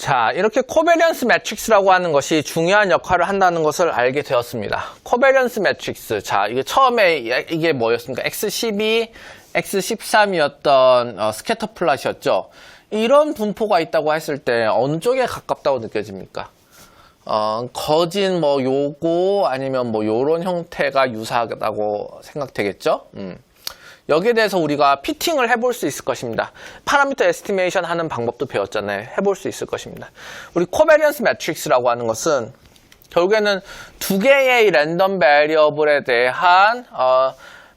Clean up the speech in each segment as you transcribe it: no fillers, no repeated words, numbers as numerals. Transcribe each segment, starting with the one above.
자, 이렇게 코베리언스 매트릭스라고 하는 것이 중요한 역할을 한다는 것을 알게 되었습니다. 코베리언스 매트릭스. 자, 이게 처음에 이게 뭐였습니까? X12, X13이었던 스캐터 플롯이었죠. 이런 분포가 있다고 했을 때 어느 쪽에 가깝다고 느껴집니까? 거진 뭐 요거 아니면 뭐 요런 형태가 유사하다고 생각되겠죠? 여기에 대해서 우리가 피팅을 해볼 수 있을 것입니다. 파라미터 에스티메이션 하는 방법도 배웠잖아요. 해볼 수 있을 것입니다. 우리 코베리언스 매트릭스라고 하는 것은 결국에는 두 개의 랜덤 베리어블에 대한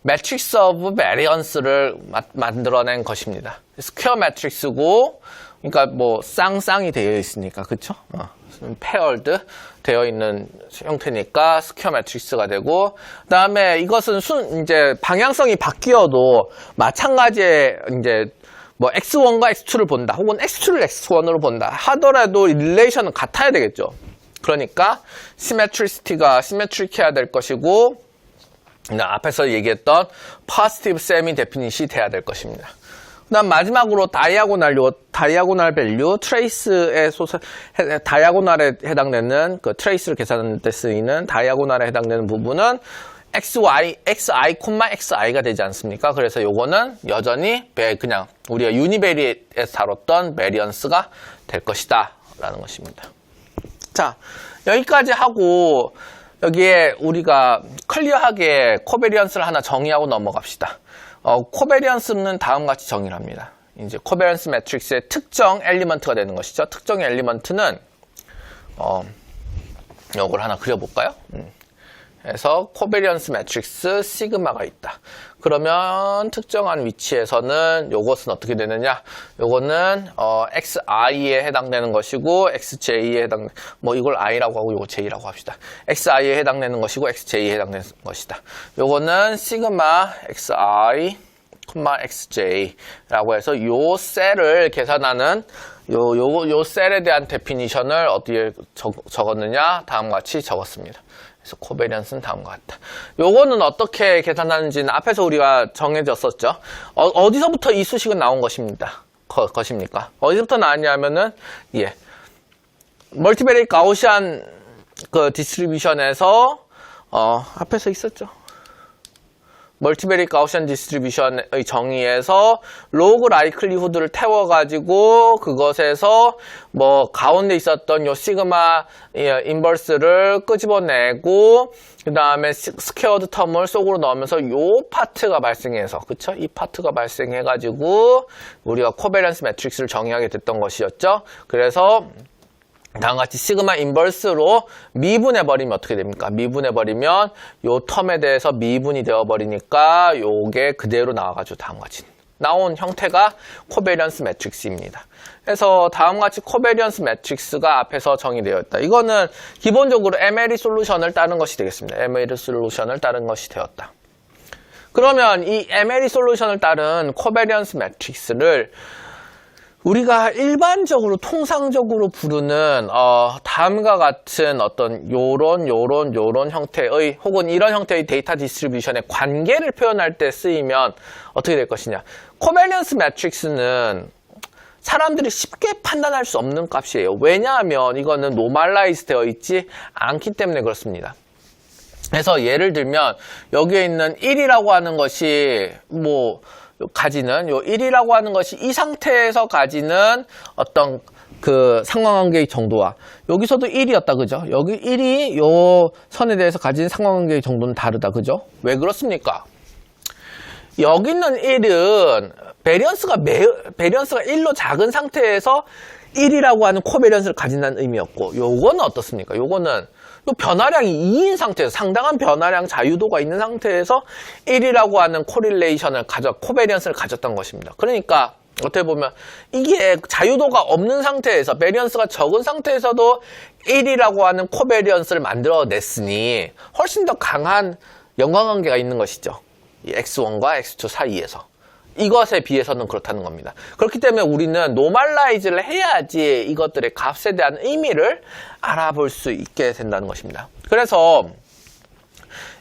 매트릭스 오브 베리언스를 만들어낸 것입니다. 스퀘어 매트릭스고, 그러니까 뭐 쌍쌍이 되어 있으니까, 그쵸? 페어드 되어 있는 형태니까 스퀘어 매트릭스가 되고, 그다음에 이것은 이제 방향성이 바뀌어도 마찬가지의 이제 뭐 x1과 x2를 본다, 혹은 x2를 x1으로 본다 하더라도 릴레이션은 같아야 되겠죠. 그러니까 시메트리시티가 시메트릭해야 될 것이고, 앞에서 얘기했던 포지티브 세미 데피닛이 돼야 될 것입니다. 그다음 마지막으로 다이아고날 밸류, 트레이스의 다이아고날에 해당되는 그 트레이스를 계산하는 데 쓰이는 다이아고날에 해당되는 부분은 xi, xi가 되지 않습니까? 그래서 요거는 여전히 그냥 우리가 유니베리에서 다뤘던 베리언스가 될 것이다 라는 것입니다. 자, 여기까지 하고 여기에 우리가 클리어하게 코베리언스를 하나 정의하고 넘어갑시다. 코베리언스는 다음과 같이 정의를 합니다. 이제 코베리언스 매트릭스의 특정 엘리먼트가 되는 것이죠. 특정 엘리먼트는 이걸 하나 그려볼까요? 그래서 코베리언스 매트릭스 시그마가 있다. 그러면 특정한 위치에서는 요것은 어떻게 되느냐? 요거는 xi에 해당되는 것이고 xj에 뭐 이걸 i라고 하고 요거 j라고 합시다. xi에 해당되는 것이고 xj에 해당되는 것이다. 요거는 시그마 xi, xj라고 해서 요 셀을 계산하는 요 셀에 대한 데피니션을 어디에 적었느냐? 다음과 같이 적었습니다. 그래서 코베리언스는 다음과 같다. 요거는 어떻게 계산하는지는 앞에서 우리가 정해졌었죠. 어디서부터 이 수식은 나온 것입니까? 어디서부터 나왔냐면은 멀티베리트 가우시안 그 디스트리뷰션에서 앞에서 있었죠. 멀티베리트 가우시안 디스트리뷰션의 정의에서 로그 라이클리후드를 태워가지고 그것에서 뭐 가운데 있었던 요 시그마 인버스를 끄집어내고 그 다음에 스퀘어드 텀을 속으로 넣으면서 요 파트가 발생해서, 그쵸? 이 파트가 발생해가지고 우리가 코베리언스 매트릭스를 정의하게 됐던 것이었죠. 그래서 다음같이 시그마 인버스로 미분해버리면 어떻게 됩니까? 미분해버리면 요 텀에 대해서 미분이 되어버리니까 요게 그대로 나와가지고 다음같이 나온 형태가 코베리언스 매트릭스입니다. 그래서 다음같이 코베리언스 매트릭스가 앞에서 정의되어 있다. 이거는 기본적으로 에메리 솔루션을 따른 것이 되겠습니다. 에메리 솔루션을 따른 것이 되었다. 그러면 이 에메리 솔루션을 따른 코베리언스 매트릭스를 우리가 일반적으로 통상적으로 부르는 다음과 같은 어떤 요런 형태의 혹은 이런 형태의 데이터 디스트리뷰션의 관계를 표현할 때 쓰이면 어떻게 될 것이냐. 코베리언스 매트릭스는 사람들이 쉽게 판단할 수 없는 값이에요. 왜냐하면 이거는 노멀라이즈 되어 있지 않기 때문에 그렇습니다. 그래서 예를 들면 여기에 있는 1이라고 하는 것이 가지는 요 1이라고 하는 것이 이 상태에서 가지는 어떤 그 상관관계의 정도와 여기서도 1이었다, 그죠? 여기 1이 요 선에 대해서 가진 상관관계의 정도는 다르다, 그죠? 왜 그렇습니까? 여기 있는 1은 베리언스가 1로 작은 상태에서 1이라고 하는 코베리언스를 가진다는 의미였고, 요거는 어떻습니까? 요거는 요 변화량이 2인 상태에서 상당한 변화량 자유도가 있는 상태에서 1이라고 하는 코베리언스를 가졌던 것입니다. 그러니까 어떻게 보면 이게 자유도가 없는 상태에서 베리언스가 적은 상태에서도 1이라고 하는 코베리언스를 만들어냈으니 훨씬 더 강한 연관관계가 있는 것이죠. 이 x1과 x2 사이에서. 이것에 비해서는 그렇다는 겁니다. 그렇기 때문에 우리는 노멀라이즈를 해야지 이것들의 값에 대한 의미를 알아볼 수 있게 된다는 것입니다. 그래서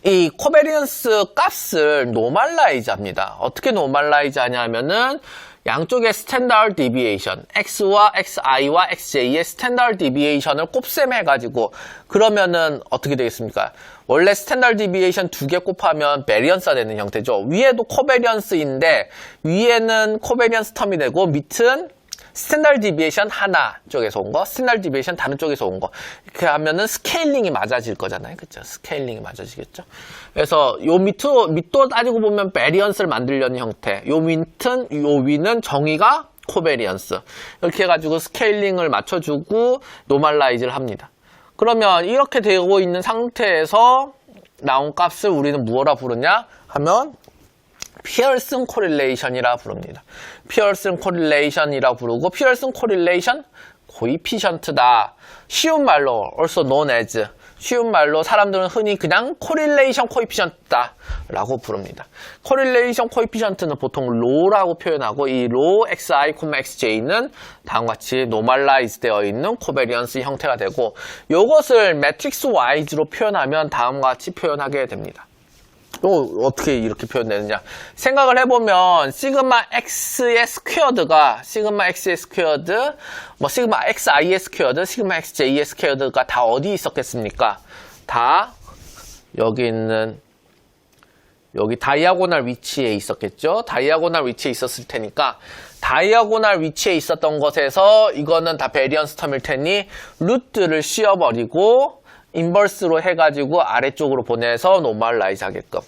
이 코베리언스 값을 노멀라이즈 합니다. 어떻게 노멀라이즈 하냐면은 양쪽의 스탠다드 디비에이션, x와 xi와 xj의 스탠다드 디비에이션을 곱셈해가지고 그러면은 어떻게 되겠습니까? 원래 스탠다드 디비에이션 2개 곱하면 베리언스가 되는 형태죠. 위에도 코베리언스인데 위에는 코베리언스 텀이 되고 밑은 스탠다드 디비에이션 하나 쪽에서 온 거, 스탠다드 디비에이션 다른 쪽에서 온 거. 이렇게 하면은 스케일링이 맞아질 거잖아요. 그쵸? 스케일링이 맞아지겠죠? 그래서 요 밑도 따지고 보면 베리언스를 만들려는 형태. 요 위는 정의가 코베리언스. 이렇게 해가지고 스케일링을 맞춰주고 노멀라이즈를 합니다. 그러면 이렇게 되고 있는 상태에서 나온 값을 우리는 무엇라 부르냐 하면 피어슨 코릴레이션이라 부릅니다. 피어슨 코릴레이션이라 부르고 피어슨 코릴레이션 코이피션트다. 쉬운 말로 also known as 쉬운 말로 사람들은 흔히 그냥 코릴레이션 코이피션트다 라고 부릅니다. 코릴레이션 코이피션트는 보통 로라고 표현하고 이 로 xi, xj는 다음과 같이 노멀라이즈 되어 있는 코베리언스 형태가 되고 이것을 매트릭스 와이즈로 표현하면 다음과 같이 표현하게 됩니다. 또 어떻게 이렇게 표현되느냐 생각을 해보면 시그마 x의 스퀘어드가 시그마 x의 스퀘어드 뭐 시그마 xi의 스퀘어드 시그마 xj의 스퀘어드가 다 어디 있었겠습니까? 다 여기 있는 여기 다이아고널 위치에 있었겠죠. 다이아고널 위치에 있었을 테니까 다이아고널 위치에 있었던 것에서 이거는 다 베리언스 텀일 테니 루트를 씌워버리고 인버스로 해가지고 아래쪽으로 보내서 노멀라이즈 하게끔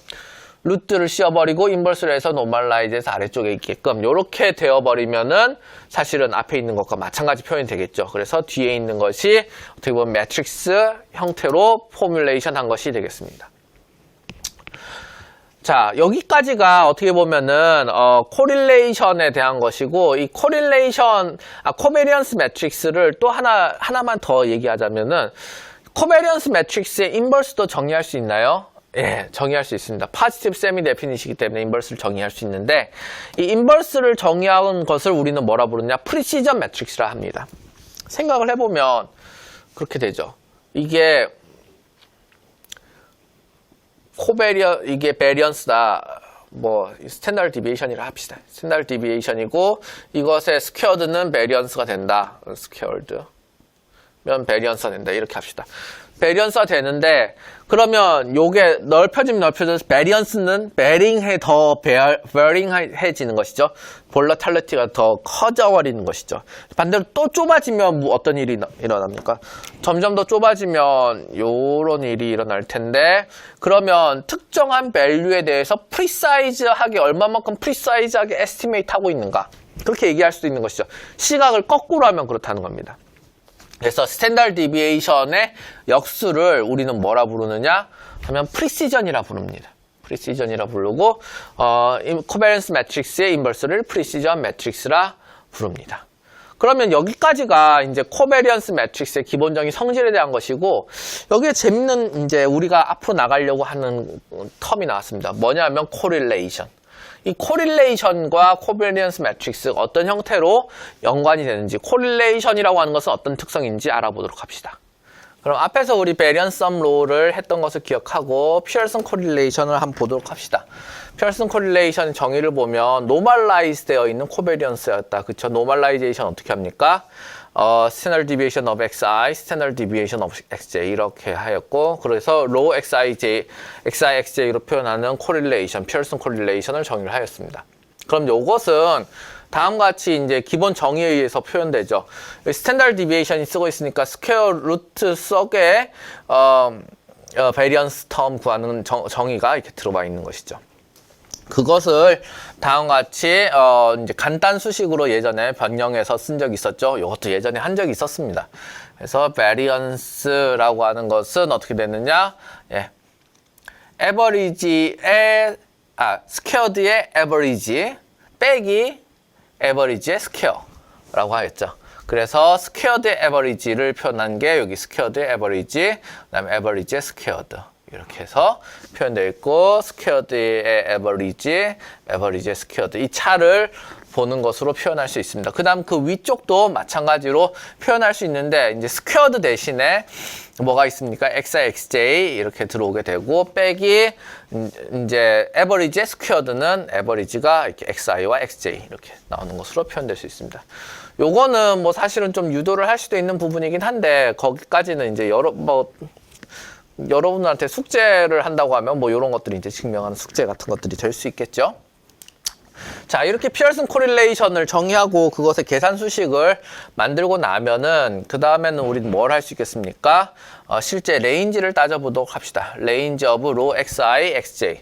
루트를 씌워버리고 인버스로 해서 노멀라이즈해서 아래쪽에 있게끔 이렇게 되어버리면은 사실은 앞에 있는 것과 마찬가지 표현이 되겠죠. 그래서 뒤에 있는 것이 어떻게 보면 매트릭스 형태로 포뮬레이션 한 것이 되겠습니다. 자, 여기까지가 어떻게 보면은 코릴레이션에 대한 것이고 이 코베리언스 매트릭스를 또 하나만 더 얘기하자면은 코베리언스 매트릭스의 인버스도 정의할 수 있나요? 예, 정의할 수 있습니다. 파지티브 세미 데피닛이기 때문에 인버스를 정의할 수 있는데 이 인버스를 정의한 것을 우리는 뭐라 부르냐? 프리시전 매트릭스라 합니다. 생각을 해보면 그렇게 되죠. 이게 이게 베리언스다. 뭐 스탠다드 디비에이션이라 합시다. 스탠다드 디비에이션이고 이것의 스퀘어드는 베리언스가 된다. 스퀘어드. 면 베리언스가 된다. 이렇게 합시다. 베리언스가 되는데 그러면 요게 넓혀져서 베리언스는 베링해지는 것이죠. 볼러탈리티가 더 커져버리는 것이죠. 반대로 또 좁아지면 어떤 일이 일어납니까? 점점 더 좁아지면 요런 일이 일어날 텐데 그러면 특정한 밸류에 대해서 프리사이즈하게 얼마만큼 프리사이즈하게 에스티메이트 하고 있는가 그렇게 얘기할 수도 있는 것이죠. 시각을 거꾸로 하면 그렇다는 겁니다. 그래서 스탠다드 디비에이션의 역수를 우리는 뭐라 부르느냐 하면 프리시전이라 부릅니다. 프리시전이라 부르고 코베리언스 매트릭스의 인버스를 프리시전 매트릭스라 부릅니다. 그러면 여기까지가 이제 코베리언스 매트릭스의 기본적인 성질에 대한 것이고 여기에 재밌는 이제 우리가 앞으로 나가려고 하는 텀이 나왔습니다. 뭐냐면 코릴레이션. 이 코릴레이션과 코베리언스 매트릭스 어떤 형태로 연관이 되는지 코릴레이션이라고 하는 것은 어떤 특성인지 알아보도록 합시다. 그럼 앞에서 우리 베리언스 썸 로를 했던 것을 기억하고 피어슨 코릴레이션을 한번 보도록 합시다. 피어슨 코릴레이션 정의를 보면 노멀라이즈 되어 있는 코베리언스였다. 그쵸? 노멀라이제이션 어떻게 합니까? 스탠다드 디비에이션 of xi, 스탠다드 디비에이션 of xj 이렇게 하였고 그래서 로우 xi, xj로 표현하는 코릴레이션, 피어슨 코릴레이션을 정의를 하였습니다. 그럼 이것은 다음과 같이 이제 기본 정의에 의해서 표현되죠. 스탠다드 디비에이션이 쓰고 있으니까 스퀘어 루트 속에 베리언스 텀 구하는 정의가 이렇게 들어와 있는 것이죠. 그것을 다음과 같이 이제 간단 수식으로 예전에 변형해서 쓴 적이 있었죠. 이것도 예전에 한 적이 있었습니다. 그래서 variance라고 하는 것은 어떻게 되느냐? 예. 스퀘어드의 average 빼기 average의 square라고 하였죠. 그래서 스퀘어드의 average를 표현한 게 여기 스퀘어드의 average, 그다음에 average의 squared. 이렇게 해서 표현되어 있고 스퀘어드의 에버리지, 에버리지의 스퀘어드 이 차를 보는 것으로 표현할 수 있습니다. 그 다음 그 위쪽도 마찬가지로 표현할 수 있는데, 이제 스퀘어드 대신에 뭐가 있습니까? xi, xj 이렇게 들어오게 되고, 빼기 이제 에버리지의 스퀘어드는 에버리지가 이렇게 xi와 xj 이렇게 나오는 것으로 표현될 수 있습니다. 요거는 뭐 사실은 좀 유도를 할 수도 있는 부분이긴 한데, 거기까지는 이제 여러분들한테 숙제를 한다고 하면 뭐 이런 것들이 이제 증명하는 숙제 같은 것들이 될 수 있겠죠. 자, 이렇게 피어슨 코릴레이션을 정의하고 그것의 계산 수식을 만들고 나면은 그 다음에는 우리는 뭘 할 수 있겠습니까? 실제 레인지를 따져보도록 합시다. 레인지 오브 로 xi, xj.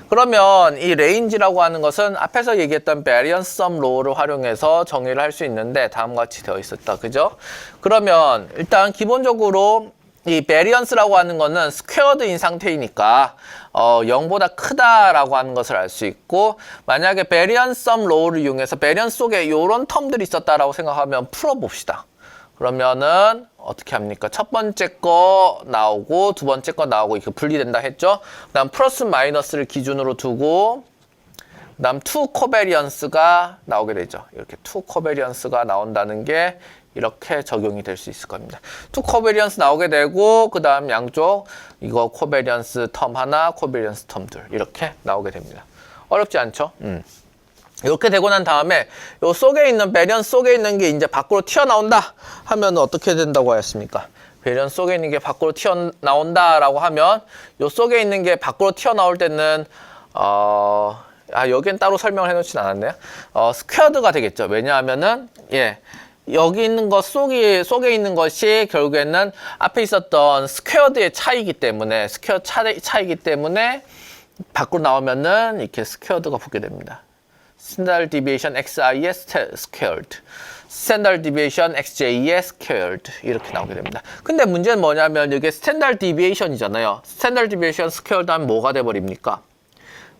그러면 이 레인지라고 하는 것은 앞에서 얘기했던 베리언스 썸 로우를 활용해서 정의를 할 수 있는데 다음과 같이 되어 있었다. 그죠? 그러면 일단 기본적으로 이 베리언스라고 하는 거는 스퀘어드인 상태이니까 0보다 크다라고 하는 것을 알 수 있고, 만약에 베리언스 썸 로우를 이용해서 베리언스 속에 이런 텀들이 있었다라고 생각하면 풀어봅시다. 그러면은 어떻게 합니까? 첫 번째 거 나오고 두 번째 거 나오고 이렇게 분리된다 했죠? 그 다음 플러스 마이너스를 기준으로 두고 그 다음 투 코베리언스가 나오게 되죠. 이렇게 투 코베리언스가 나온다는 게 이렇게 적용이 될 수 있을 겁니다. 투 코베리언스 나오게 되고 그 다음 양쪽 이거 코베리언스 텀 하나, 코베리언스 텀 둘 이렇게 나오게 됩니다. 어렵지 않죠? 이렇게 되고 난 다음에 요 속에 있는 베리언스 속에 있는 게 이제 밖으로 튀어나온다 하면 어떻게 된다고 하였습니까? 베리언스 속에 있는 게 밖으로 튀어나온다라고 하면 요 속에 있는 게 밖으로 튀어나올 때는 여기엔 따로 설명을 해놓진 않았네요. 스퀘어드가 되겠죠. 왜냐하면은 여기 있는 것 속에 있는 것이 결국에는 앞에 있었던 스퀘어드의 차이기 때문에 차이기 때문에 밖으로 나오면은 이렇게 스퀘어드가 붙게 됩니다. 스탠다드 디비에이션 xi의 스퀘어드, 스탠다드 디비에이션 xj의 스퀘어드 이렇게 나오게 됩니다. 근데 문제는 뭐냐면 이게 스탠다드 디비에이션이잖아요. 스탠다드 디비에이션 스퀘어드 하면 뭐가 돼버립니까?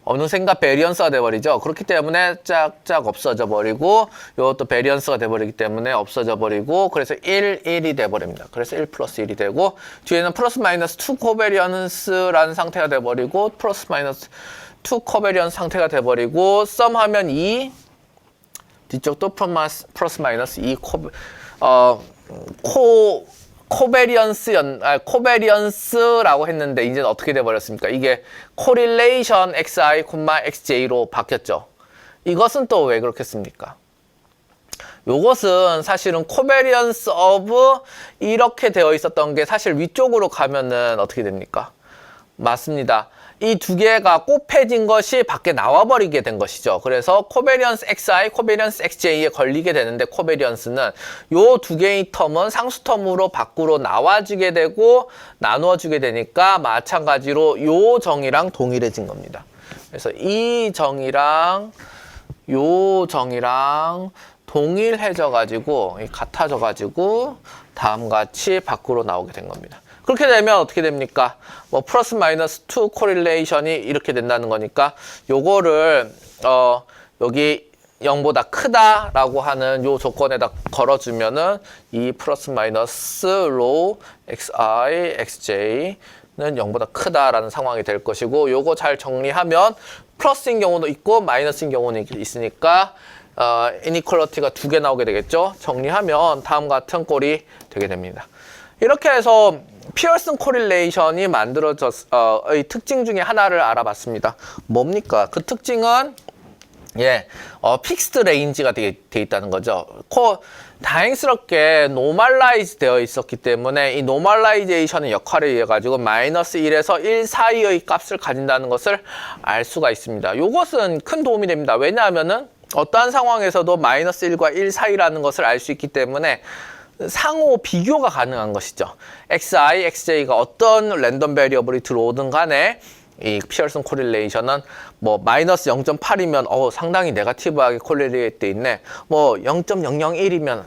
어느샌가 베리언스가 돼버리죠. 그렇기 때문에 짝짝 없어져 버리고 이것도 베리언스가 돼버리기 때문에 없어져 버리고 그래서 1이 돼버립니다. 그래서 1 플러스 1이 되고 뒤에는 플러스 마이너스 2 코베리언스라는 상태가 돼버리고 플러스 마이너스 2 코베리언스 상태가 돼버리고 썸하면 2 뒤쪽도 플러스 마이너스 2 코베리언스라고 했는데 이제는 어떻게 돼버렸습니까? 이게 코릴레이션 xi, xj로 바뀌었죠. 이것은 또 왜 그렇겠습니까? 요것은 사실은 코베리언스 오브 이렇게 되어 있었던 게 사실 위쪽으로 가면은 어떻게 됩니까? 맞습니다. 이 두 개가 곱해진 것이 밖에 나와버리게 된 것이죠. 그래서 코베리언스 xi, 코베리언스 xj에 걸리게 되는데 코베리언스는 요 두 개의 텀은 상수 텀으로 밖으로 나와주게 되고 나누어주게 되니까 마찬가지로 요 정의랑 동일해진 겁니다. 그래서 이 정의랑 요 정의랑 동일해져가지고 같아져가지고 다음같이 밖으로 나오게 된 겁니다. 그렇게 되면 어떻게 됩니까? 뭐 플러스 마이너스 2 코릴레이션이 이렇게 된다는 거니까 요거를 여기 0보다 크다라고 하는 요 조건에다 걸어주면은 이 플러스 마이너스 로 xi, xj는 0보다 크다라는 상황이 될 것이고 요거 잘 정리하면 플러스인 경우도 있고 마이너스인 경우는 있으니까 이니퀄리티가 두 개 나오게 되겠죠. 정리하면 다음 같은 꼴이 되게 됩니다. 이렇게 해서 피어슨 코릴레이션이 만들어졌의 특징 중에 하나를 알아봤습니다. 뭡니까? 그 특징은 픽스드 레인지가 돼 있다는 거죠. 다행스럽게 노멀라이즈 되어 있었기 때문에 이 노멀라이제이션의 역할에 의해 가지고 마이너스 1에서 1 사이의 값을 가진다는 것을 알 수가 있습니다. 이것은 큰 도움이 됩니다. 왜냐하면은 어떠한 상황에서도 마이너스 1과 1 사이라는 것을 알 수 있기 때문에 상호 비교가 가능한 것이죠. xi, xj가 어떤 랜덤 베리어블이 들어오든 간에 이 피어슨 코릴레이션은 뭐 마이너스 0.8이면 상당히 네거티브하게 콜레리에이트 있네. 뭐 0.001이면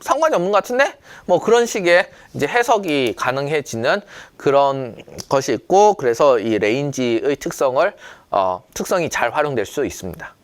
상관이 없는 것 같은데? 뭐 그런 식의 이제 해석이 가능해지는 그런 것이 있고, 그래서 이 레인지의 특성이 잘 활용될 수 있습니다.